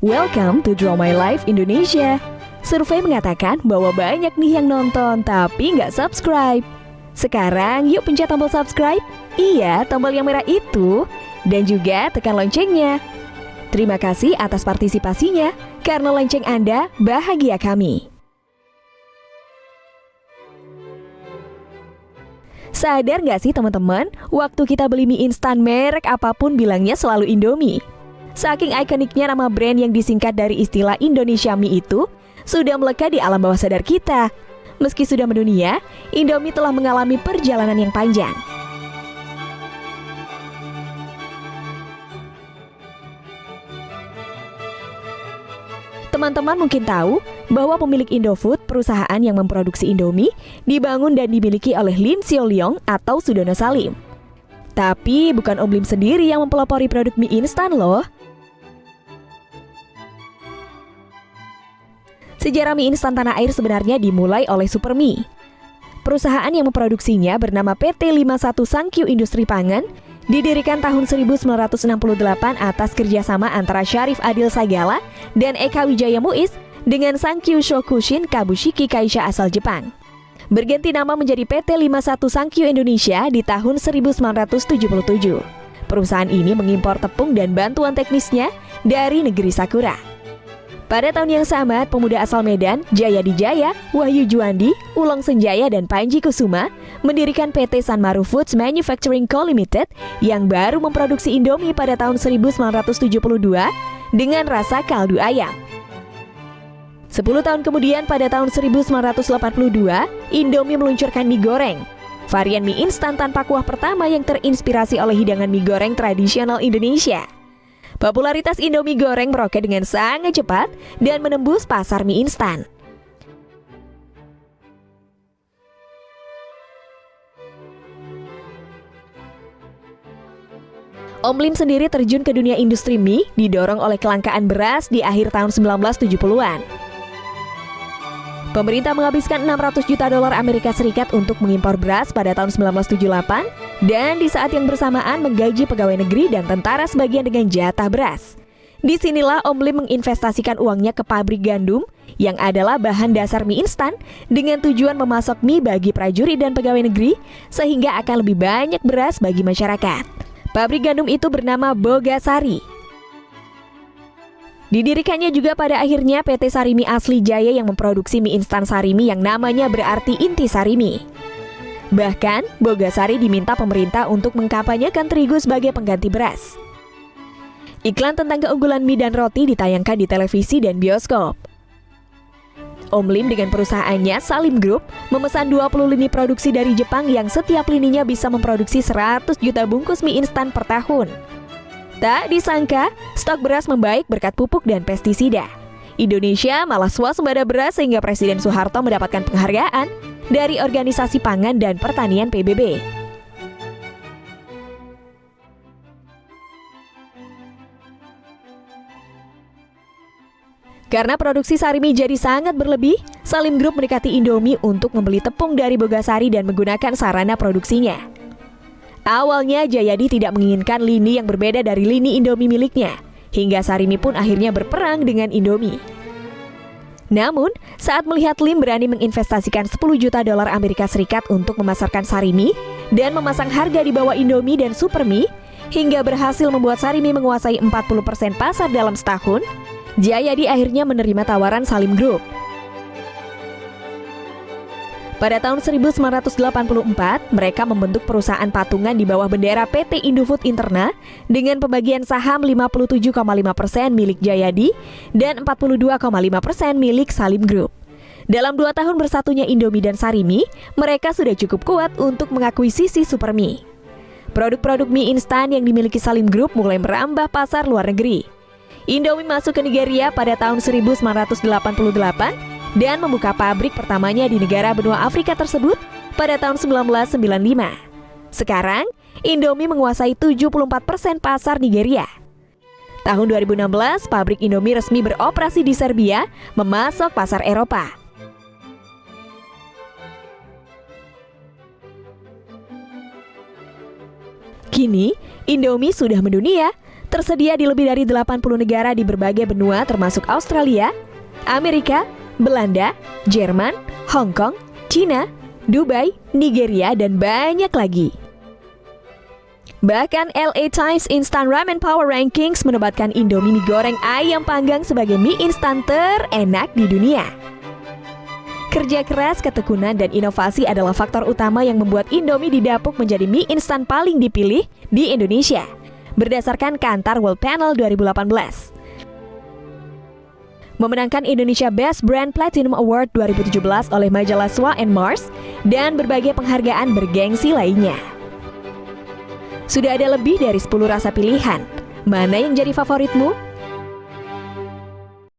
Welcome to Draw My Life Indonesia. Survei mengatakan bahwa banyak nih yang nonton tapi nggak subscribe. Sekarang yuk pencet tombol subscribe. Iya, tombol yang merah itu. Dan juga tekan loncengnya. Terima kasih atas partisipasinya. Karena lonceng Anda, bahagia kami. Sadar nggak sih teman-teman, waktu kita beli mie instan merek apapun bilangnya selalu Indomie. Saking ikoniknya nama brand yang disingkat dari istilah Indonesia mie itu, sudah melekat di alam bawah sadar kita. Meski sudah mendunia, Indomie telah mengalami perjalanan yang panjang. Teman-teman mungkin tahu bahwa pemilik Indofood, perusahaan yang memproduksi Indomie, dibangun dan dimiliki oleh Lim Sio Leong atau Sudono Salim. Tapi bukan Om Lim sendiri yang mempelopori produk mie instan loh. Sejarah mie instan tanah air sebenarnya dimulai oleh Supermie. Perusahaan yang memproduksinya bernama PT 51 Sankyu Industri Pangan, didirikan tahun 1968 atas kerjasama antara Syarif Adil Sagala dan Eka Wijaya Muiz dengan Sankyu Shokushin Kabushiki Kaisha asal Jepang. Berganti nama menjadi PT 51 Sankyu Indonesia di tahun 1977. Perusahaan ini mengimpor tepung dan bantuan teknisnya dari negeri Sakura. Pada tahun yang sama, pemuda asal Medan, Jayadi Jaya, Wahyu Juandi, Ulong Senjaya, dan Panji Kusuma mendirikan PT Sanmaru Foods Manufacturing Co. Limited yang baru memproduksi Indomie pada tahun 1972 dengan rasa kaldu ayam. 10 tahun kemudian pada tahun 1982, Indomie meluncurkan mie goreng, varian mie instan tanpa kuah pertama yang terinspirasi oleh hidangan mie goreng tradisional Indonesia. Popularitas Indomie goreng meroket dengan sangat cepat dan menembus pasar mie instan. Om Lim sendiri terjun ke dunia industri mie didorong oleh kelangkaan beras di akhir tahun 1970-an. Pemerintah menghabiskan 600 juta dolar Amerika Serikat untuk mengimpor beras pada tahun 1978 dan di saat yang bersamaan menggaji pegawai negeri dan tentara sebagian dengan jatah beras. Disinilah Om Lim menginvestasikan uangnya ke pabrik gandum yang adalah bahan dasar mie instan dengan tujuan memasok mie bagi prajurit dan pegawai negeri sehingga akan lebih banyak beras bagi masyarakat. Pabrik gandum itu bernama Bogasari. Didirikannya juga pada akhirnya PT Sarimi Asli Jaya yang memproduksi mie instan Sarimi yang namanya berarti inti Sarimi. Bahkan, Bogasari diminta pemerintah untuk mengkampanyekan terigu sebagai pengganti beras. Iklan tentang keunggulan mie dan roti ditayangkan di televisi dan bioskop. Om Lim dengan perusahaannya Salim Group memesan 20 lini produksi dari Jepang yang setiap lininya bisa memproduksi 100 juta bungkus mie instan per tahun. Tak disangka, stok beras membaik berkat pupuk dan pestisida. Indonesia malah swasembada beras sehingga Presiden Soeharto mendapatkan penghargaan dari Organisasi Pangan dan Pertanian PBB. Karena produksi Sarimi jadi sangat berlebih, Salim Group mendekati Indomie untuk membeli tepung dari Bogasari dan menggunakan sarana produksinya. Awalnya Jayadi tidak menginginkan lini yang berbeda dari lini Indomie miliknya, hingga Sarimi pun akhirnya berperang dengan Indomie. Namun, saat melihat Lim berani menginvestasikan 10 juta dolar Amerika Serikat untuk memasarkan Sarimi dan memasang harga di bawah Indomie dan Supermie, hingga berhasil membuat Sarimi menguasai 40% pasar dalam setahun, Jayadi akhirnya menerima tawaran Salim Group. Pada tahun 1984, mereka membentuk perusahaan patungan di bawah bendera PT Indofood Interna dengan pembagian saham 57,5% milik Jayadi dan 42,5% milik Salim Group. Dalam 2 tahun bersatunya Indomie dan Sarimi, mereka sudah cukup kuat untuk mengakuisisi Supermie. Produk-produk mie instan yang dimiliki Salim Group mulai merambah pasar luar negeri. Indomie masuk ke Nigeria pada tahun 1988 dan membuka pabrik pertamanya di negara benua Afrika tersebut pada tahun 1995. Sekarang, Indomie menguasai 74% pasar Nigeria. Tahun 2016, pabrik Indomie resmi beroperasi di Serbia, memasok pasar Eropa. Kini, Indomie sudah mendunia, Tersedia di lebih dari 80 negara di berbagai benua termasuk Australia, Amerika, Belanda, Jerman, Hong Kong, Cina, Dubai, Nigeria, dan banyak lagi. Bahkan LA Times Instant Ramen Power Rankings menobatkan Indomie mie goreng ayam panggang sebagai mie instan terenak di dunia. Kerja keras, ketekunan, dan inovasi adalah faktor utama yang membuat Indomie didapuk menjadi mie instan paling dipilih di Indonesia, berdasarkan Kantar World Panel 2018. Memenangkan Indonesia Best Brand Platinum Award 2017 oleh majalah SWA and Mars, dan berbagai penghargaan bergengsi lainnya. Sudah ada lebih dari 10 rasa pilihan. Mana yang jadi favoritmu?